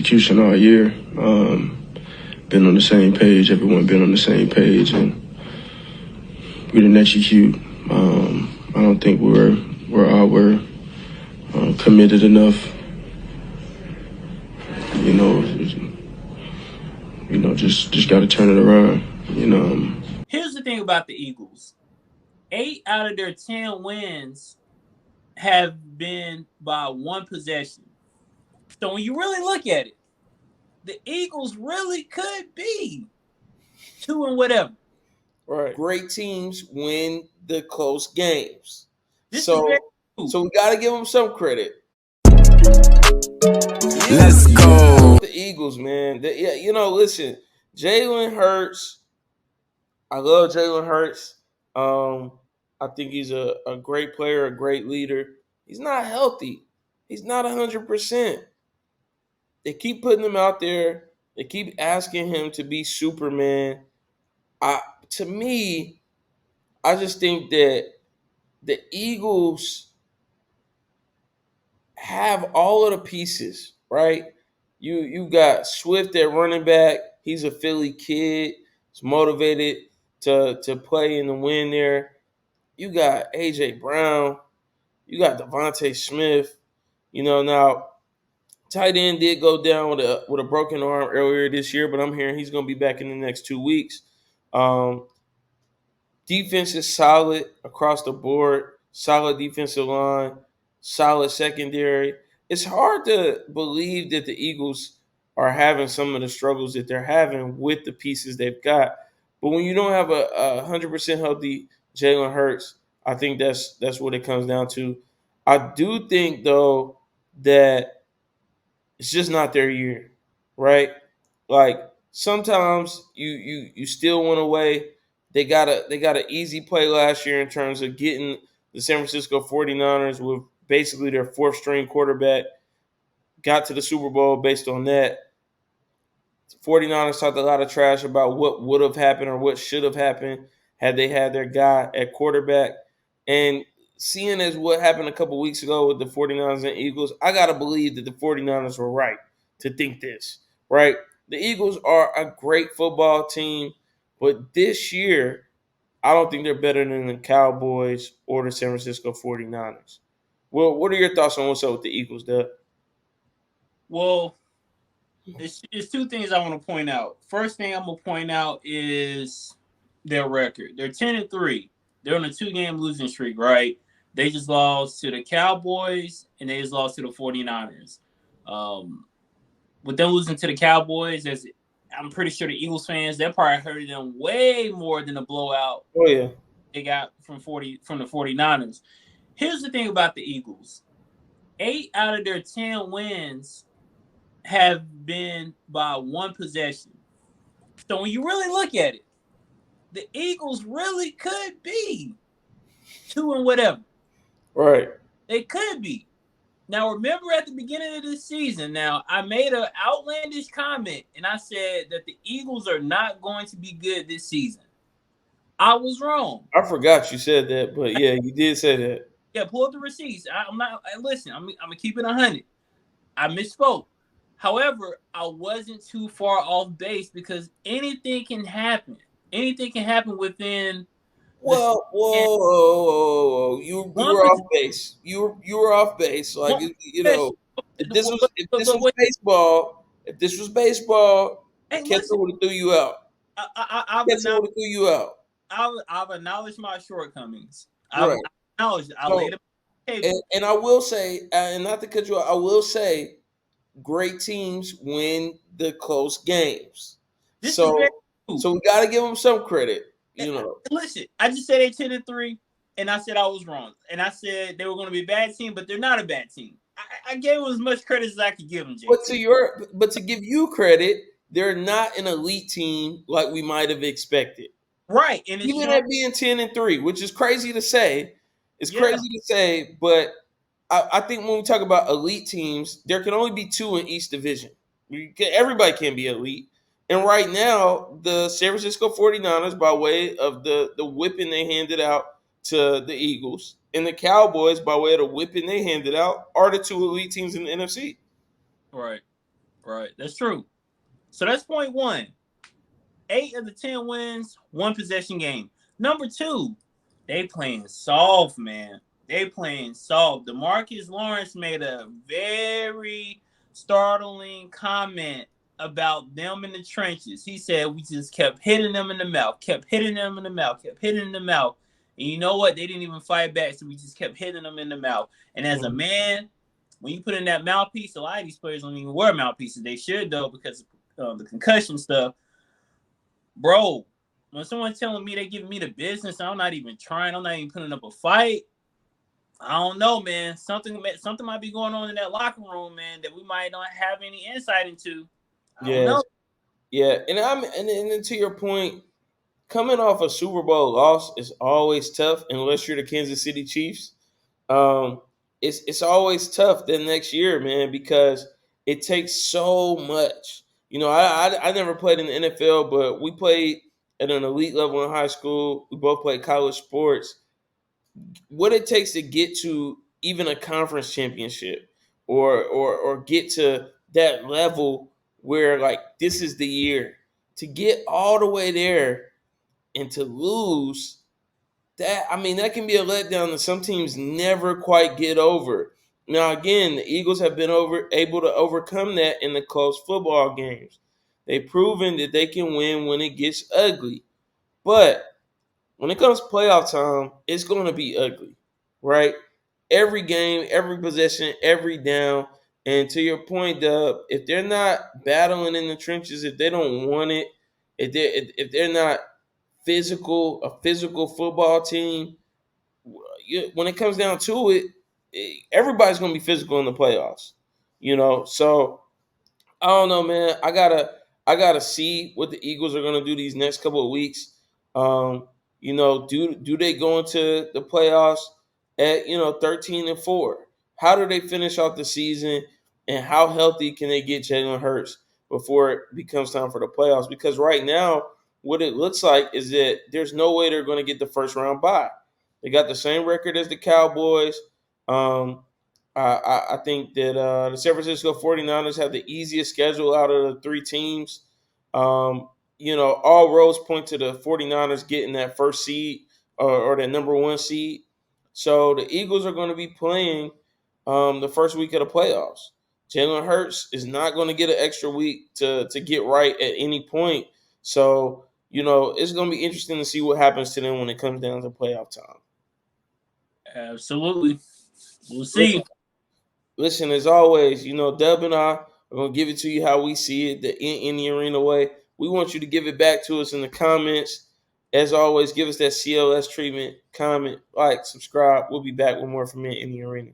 Execution all year. Been on the same page. Everyone been on the same page, and we didn't execute. I don't think we're committed enough. Just got to turn it around. Here's the thing about the Eagles: 8 out of their 10 wins have been by one possession. So when you really look at it, the Eagles really could be two and whatever. Right. Great teams win the close games. This is very true. So we got to give them some credit. Let's go. The Eagles, man. Listen, Jalen Hurts. I love Jalen Hurts. I think he's a great player, a great leader. He's not healthy. He's not 100%. They keep putting him out there. They keep asking him to be Superman. To me, I just think that the Eagles have all of the pieces, right? You got Swift at running back. He's a Philly kid. He's motivated to play and to win there. You got AJ Brown. You got Devontae Smith. Now tight end did go down with a broken arm earlier this year, but I'm hearing he's going to be back in the next 2 weeks. Defense is solid across the board. Solid defensive line. Solid secondary. It's hard to believe that the Eagles are having some of the struggles that they're having with the pieces they've got. But when you don't have a 100% healthy Jalen Hurts, I think that's what it comes down to. I do think, though, that it's just not their year, right? Like sometimes you still went away. They got an easy play last year in terms of getting the San Francisco 49ers with basically their fourth string quarterback, got to the Super Bowl based on that. 49ers talked a lot of trash about what would have happened or what should have happened had they had their guy at quarterback. And seeing as what happened a couple weeks ago with the 49ers and Eagles, I got to believe that the 49ers were right to think this, right? The Eagles are a great football team, but this year, I don't think they're better than the Cowboys or the San Francisco 49ers. Well, what are your thoughts on what's up with the Eagles, Doug? Well, it's two things I want to point out. First thing I'm gonna point out is their record. They're 10-3. They're on a 2-game losing streak, right? They just lost to the Cowboys and they just lost to the 49ers. With them losing to the Cowboys, I'm pretty sure the Eagles fans, that probably hurted them way more than the blowout Oh, yeah. they got from the 49ers. Here's the thing about the Eagles. 8 out of their 10 wins have been by one possession. So when you really look at it, the Eagles really could be two and whatever. Right. They could be. Now, remember at the beginning of this season, I made an outlandish comment, and I said that the Eagles are not going to be good this season. I was wrong. I forgot you said that, but yeah, you did say that. Yeah, pull up the receipts. Listen, I'm going to keep it 100. I misspoke. However, I wasn't too far off base because anything can happen. Anything can happen within. Whoa. You were off base. You were off base. Like if this was baseball, hey, catcher would have threw you out. I've acknowledged my shortcomings. I've acknowledged. I laid it on the table. And I will say, and not to cut you off, I will say, great teams win the close games. So we got to give them some credit. Listen, I just said they 10-3, and I said I was wrong, and I said they were going to be a bad team, but they're not a bad team. I gave them as much credit as I could give them, JT. But to give you credit, they're not an elite team like we might have expected. Right, and even at being 10-3, which is crazy to say. It's crazy to say, but I think when we talk about elite teams, there can only be 2 in each division. Everybody can be elite. And right now, the San Francisco 49ers, by way of the whipping they handed out to the Eagles, and the Cowboys, by way of the whipping they handed out, are the 2 elite teams in the NFC. Right. Right. That's true. So that's point one. 8 of the 10 wins, one possession game. Number two, they playing soft, man. They playing soft. DeMarcus Lawrence made a very startling comment about them in the trenches. He said we just kept hitting them in the mouth, kept hitting them in the mouth, kept hitting in the mouth. And you know what? They didn't even fight back, so we just kept hitting them in the mouth. And as a man, when you put in that mouthpiece, a lot of these players don't even wear mouthpieces. They should, though, because of the concussion stuff. Bro, when someone's telling me they giving me the business, I'm not even trying. I'm not even putting up a fight. I don't know, man. Something might be going on in that locker room, man, that we might not have any insight into. I don't Yes. know. Yeah. And to your point, coming off a Super Bowl loss is always tough unless you're the Kansas City Chiefs. Um, it's always tough the next year, man, because it takes so much. I never played in the NFL, but we played at an elite level in high school. We both played college sports. What it takes to get to even a conference championship or get to that level where like this is the year to get all the way there and to lose that, I mean, that can be a letdown that some teams never quite get over. Now, again, the Eagles have been able to overcome that in the close football games. They've proven that they can win when it gets ugly. But when it comes to playoff time, it's going to be ugly, right? Every game, every possession, every down. And to your point, Dub, if they're not battling in the trenches, if they don't want it, if they're not a physical football team, when it comes down to it, everybody's going to be physical in the playoffs. So I don't know, man. I gotta see what the Eagles are gonna do these next couple of weeks. Do they go into the playoffs at 13-4? How do they finish off the season, and how healthy can they get Jalen Hurts before it becomes time for the playoffs? Because right now, what it looks like is that there's no way they're going to get the first round bye. They got the same record as the Cowboys. I think that the San Francisco 49ers have the easiest schedule out of the three teams. All roads point to the 49ers getting that first seed or that number one seed. So the Eagles are going to be playing the first week of the playoffs. Jalen Hurts is not going to get an extra week to get right at any point. So, it's going to be interesting to see what happens to them when it comes down to playoff time. Absolutely. We'll see. Listen, as always, Dub and I are going to give it to you how we see it, in the arena way. We want you to give it back to us in the comments. As always, give us that CLS treatment, comment, like, subscribe. We'll be back with more from In the Arena.